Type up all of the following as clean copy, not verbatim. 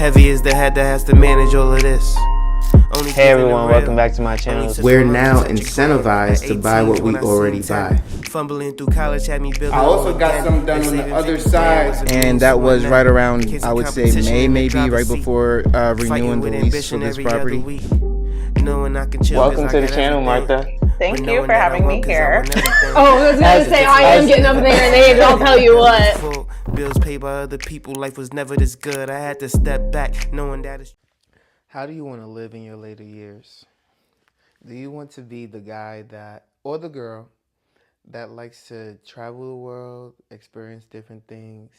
Heavy is the head that has to manage all of this. Hey everyone, welcome back to my channel. We're now incentivized to buy what we already buy. Fumbling through college had me building. I also got some done on the other side. And that was right around, I would say, May, maybe, right before renewing the lease for this property. Welcome to the channel, Martha. Thank you for having me here. Oh, I was going to say, I am getting up there and age, I'll tell you what. Bills paid by other people, life was never this good. I had to step back, knowing that it's... How do you want to live in your later years? Do you want to be the guy that, or the girl, that likes to travel the world, experience different things?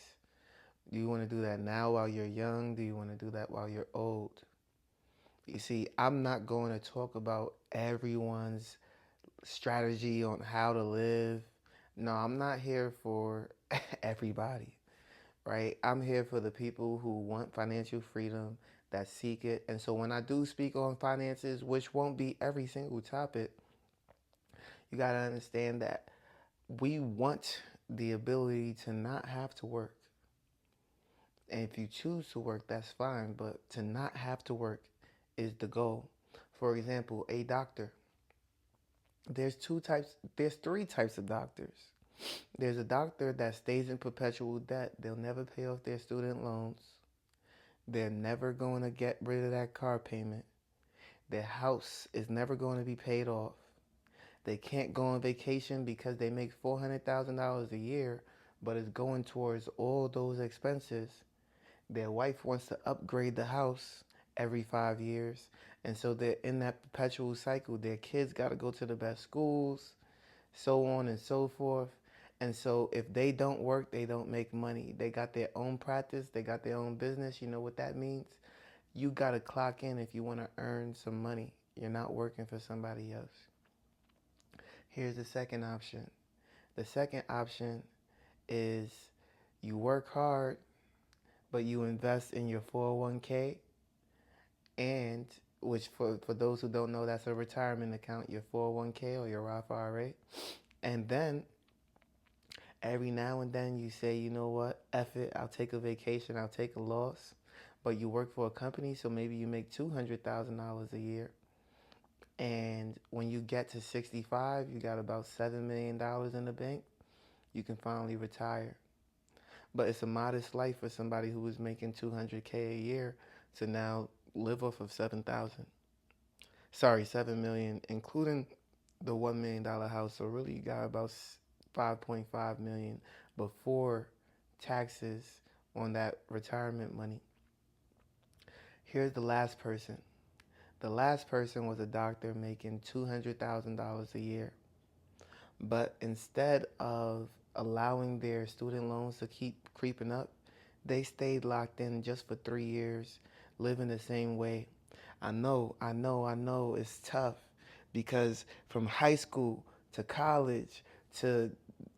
Do you want to do that now while you're young? Do you want to do that while you're old? You see, I'm not going to talk about everyone's strategy on how to live. No, I'm not here for everybody, right? I'm here for the people who want financial freedom, that seek it. And so when I do speak on finances, which won't be every single topic, you got to understand that we want the ability to not have to work. And if you choose to work, that's fine, but to not have to work is the goal. For example, a doctor. There's three types of doctors. There's a doctor that stays in perpetual debt. They'll never pay off their student loans. They're never going to get rid of that car payment. Their house is never going to be paid off. They can't go on vacation because they make $400,000 a year, but it's going towards all those expenses. Their wife wants to upgrade the house every 5 years, and so they're in that perpetual cycle. Their kids got to go to the best schools, so on and so forth. And so if they don't work, they don't make money. They got their own practice. They got their own business. You know what that means? You got to clock in if you want to earn some money. You're not working for somebody else. Here's the second option. The second option is you work hard, but you invest in your 401k, and which for those who don't know, that's a retirement account, your 401k or your Roth IRA. And then every now and then you say, you know what, F it, I'll take a vacation, I'll take a loss. But you work for a company, so maybe you make $200,000 a year. And when you get to 65, you got about $7 million in the bank, you can finally retire. But it's a modest life for somebody who was making $200K a year to now live off of $7 million, including the $1 million house. So really you got about $5.5 million before taxes on that retirement money. Here's the last person. The last person was a doctor making $200,000 a year. But instead of allowing their student loans to keep creeping up, they stayed locked in just for 3 years, living the same way. I know, it's tough, because from high school to college to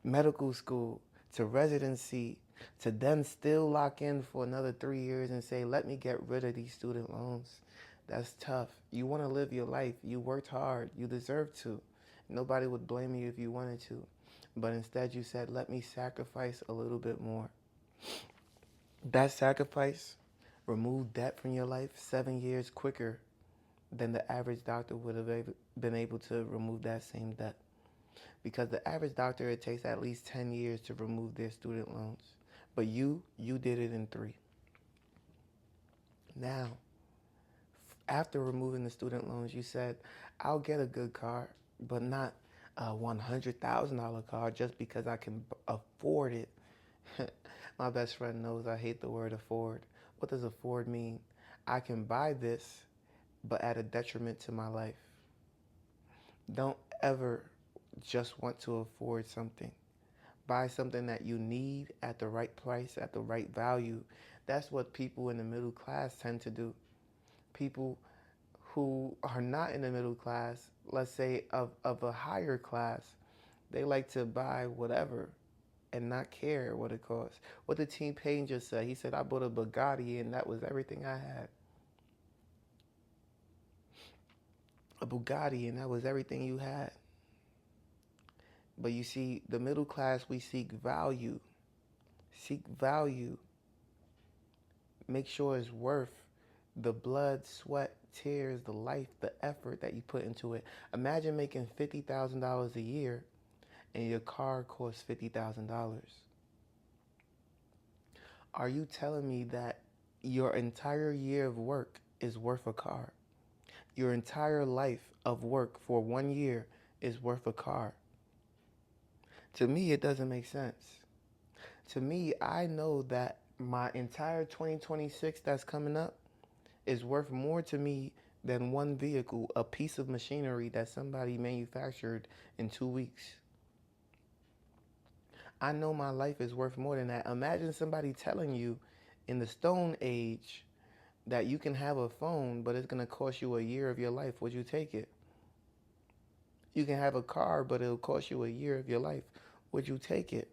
medical school to residency to then still lock in for another 3 years and say, let me get rid of these student loans. That's tough. You want to live your life. You worked hard. You deserve to. Nobody would blame you if you wanted to. But instead you said, let me sacrifice a little bit more. That sacrifice removed debt from your life 7 years quicker than the average doctor would have been able to remove that same debt. Because the average doctor, it takes at least 10 years to remove their student loans. But you did it in 3. Now, after removing the student loans, you said, I'll get a good car, but not a $100,000 car just because I can afford it. My best friend knows I hate the word afford. What does afford mean? I can buy this, but at a detriment to my life. Don't ever just want to afford something. Buy something that you need at the right price, at the right value. That's what people in the middle class tend to do. People who are not in the middle class, let's say of a higher class, they like to buy whatever and not care what it costs. What did T-Pain just say? He said, I bought a Bugatti and that was everything I had. A Bugatti and that was everything you had. But you see, the middle class, we seek value. Seek value Make sure it's worth the blood, sweat, tears, the life, the effort that you put into it. Imagine making $50,000 a year and your car costs $50,000. Are you telling me that your entire year of work is worth a car? Your entire life of work for 1 year is worth a car? To me, it doesn't make sense. To me, I know that my entire 2026 that's coming up is worth more to me than one vehicle, a piece of machinery that somebody manufactured in 2 weeks. I know my life is worth more than that. Imagine somebody telling you in the Stone Age that you can have a phone, but it's going to cost you a year of your life. Would you take it? You can have a car, but it'll cost you a year of your life. Would you take it?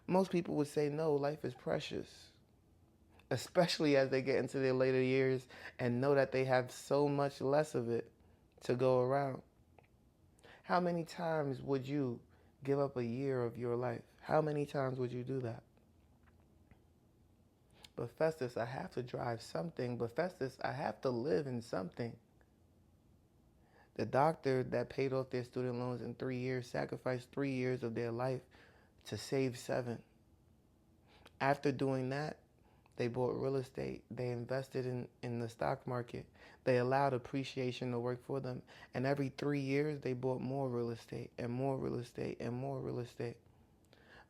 Most people would say no, life is precious, especially as they get into their later years and know that they have so much less of it to go around. How many times would you give up a year of your life? How many times would you do that? But Festus, I have to drive something. But Festus, I have to live in something. The doctor that paid off their student loans in 3 years sacrificed 3 years of their life to save 7. After doing that, they bought real estate. They invested in the stock market. They allowed appreciation to work for them. And every 3 years, they bought more real estate and more real estate and more real estate.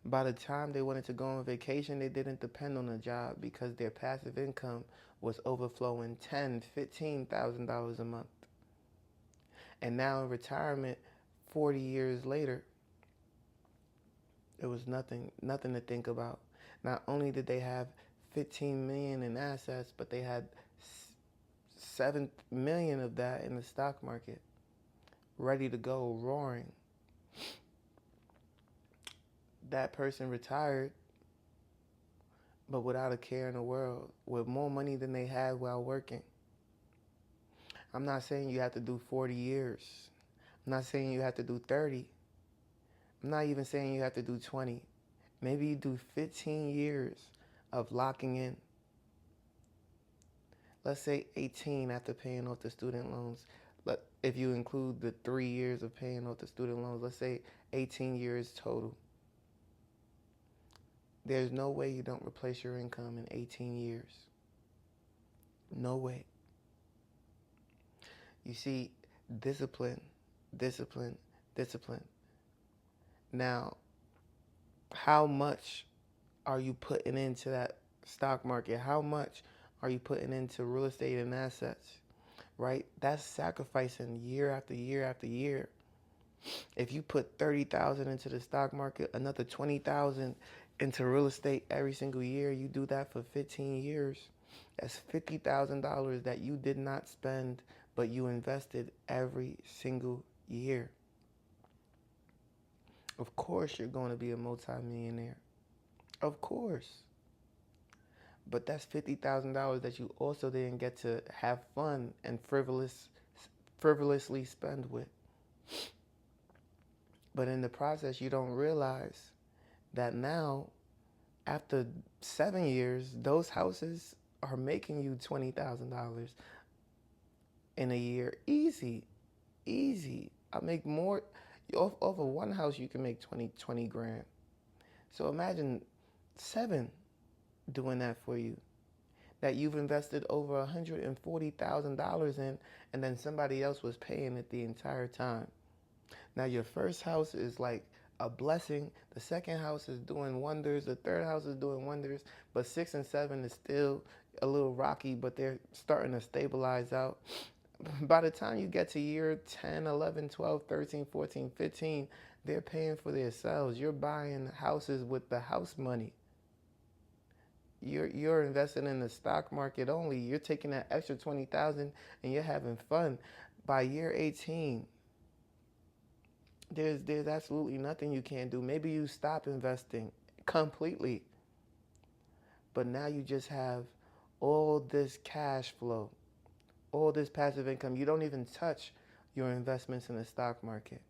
By the time they wanted to go on vacation, they didn't depend on a job because their passive income was overflowing $10,000, $15,000 a month. And now in retirement, 40 years later, it was nothing to think about. Not only did they have 15 million in assets, but they had 7 million of that in the stock market, ready to go, roaring. That person retired, but without a care in the world, with more money than they had while working. I'm not saying you have to do 40 years. I'm not saying you have to do 30. I'm not even saying you have to do 20. Maybe you do 15 years of locking in. Let's say 18 after paying off the student loans. If you include the 3 years of paying off the student loans, let's say 18 years total. There's no way you don't replace your income in 18 years. No way. You see, discipline. Now, how much are you putting into that stock market? How much are you putting into real estate and assets? Right? That's sacrificing year after year after year. If you put 30,000 into the stock market, another 20,000 into real estate every single year, you do that for 15 years. That's $50,000 that you did not spend, but you invested every single year. Of course you're going to be a multimillionaire. Of course. But that's $50,000 that you also didn't get to have fun and frivolously spend with. But in the process, you don't realize that now, after 7 years, those houses are making you $20,000 in a year. Easy. I make more. Off of one house, you can make 20 grand. So imagine 7 doing that for you, that you've invested over $140,000 in, and then somebody else was paying it the entire time. Now your first house is like a blessing. The second house is doing wonders. The third house is doing wonders. But 6 and 7 is still a little rocky, but they're starting to stabilize out. By the time you get to year 10, 11, 12, 13, 14, 15, they're paying for themselves. You're buying houses with the house money. You're investing in the stock market only. You're taking that extra 20,000 and you're having fun. By year 18, there's absolutely nothing you can't do. Maybe you stop investing completely, but now you just have all this cash flow, all this passive income. You don't even touch your investments in the stock market.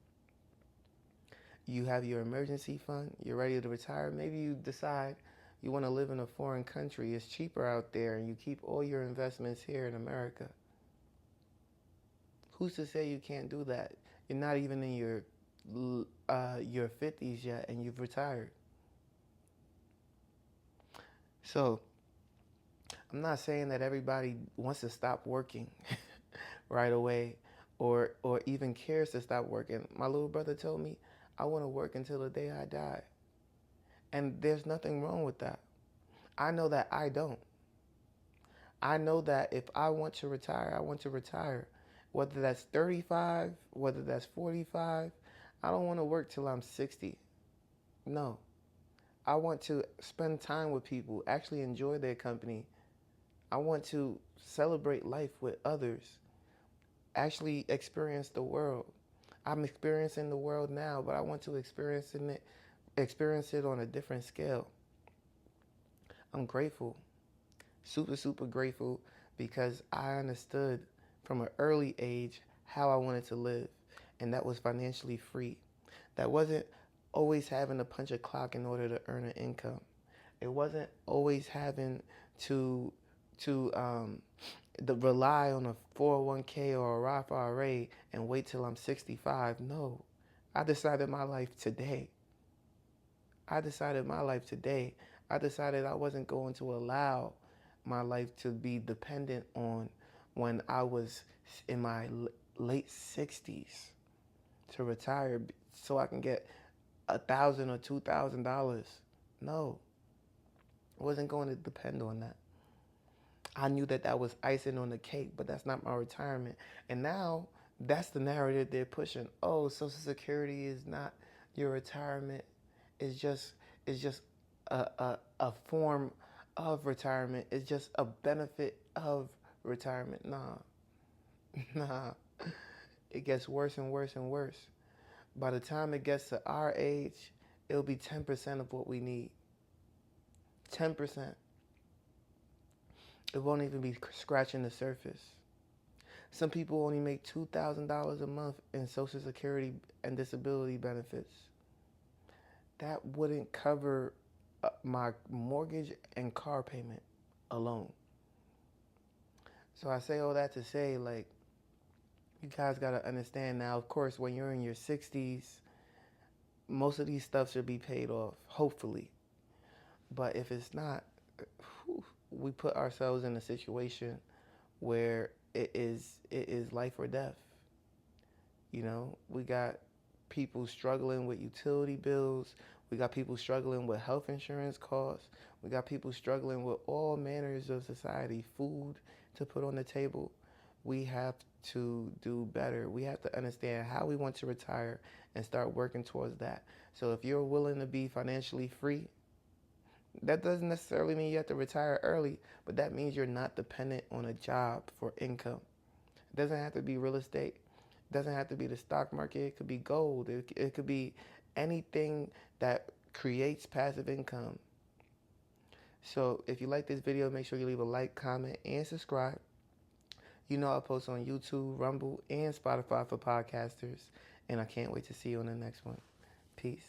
You have your emergency fund. You're ready to retire. Maybe you decide You want to live in a foreign country. It's cheaper out there, and you keep all your investments here in America. Who's to say you can't do that? You're not even in your 50s yet, and you've retired. So I'm not saying that everybody wants to stop working right away, or even cares to stop working. My little brother told me, I want to work until the day I die. And there's nothing wrong with that. I know that I don't. I know that if I want to retire, I want to retire. Whether that's 35, whether that's 45, I don't want to work till I'm 60. No. I want to spend time with people, actually enjoy their company. I want to celebrate life with others, actually experience the world. I'm experiencing the world now, but I want to experience it on a different scale. I'm grateful, super, super grateful, because I understood from an early age how I wanted to live, and that was financially free. That wasn't always having to punch a clock in order to earn an income. It wasn't always having to rely on a 401k or a Roth IRA and wait till I'm 65. No, I decided my life today. I decided I wasn't going to allow my life to be dependent on when I was in my late 60s to retire so I can get $1,000 or $2,000. No, I wasn't going to depend on that. I knew that was icing on the cake, but that's not my retirement. And now that's the narrative they're pushing. Oh, Social Security is not your retirement. It's just a form of retirement. It's just a benefit of retirement. Nah. It gets worse and worse and worse. By the time it gets to our age, it'll be 10% of what we need. 10%. It won't even be scratching the surface. Some people only make $2,000 a month in Social Security and disability benefits. That wouldn't cover my mortgage and car payment alone. So I say all that to say, like, you guys got to understand now, of course, when you're in your 60s, most of these stuff should be paid off, hopefully. But if it's not, we put ourselves in a situation where it is life or death. You know, we got people struggling with utility bills. We got people struggling with health insurance costs. We got people struggling with all manners of society, food to put on the table. We have to do better. We have to understand how we want to retire and start working towards that. So if you're willing to be financially free, that doesn't necessarily mean you have to retire early, but that means you're not dependent on a job for income. It doesn't have to be real estate. It doesn't have to be the stock market. It could be gold. It could be anything that creates passive income. So if you like this video, make sure you leave a like, comment, and subscribe. You know I post on YouTube, Rumble, and Spotify for podcasters, and I can't wait to see you on the next one. Peace.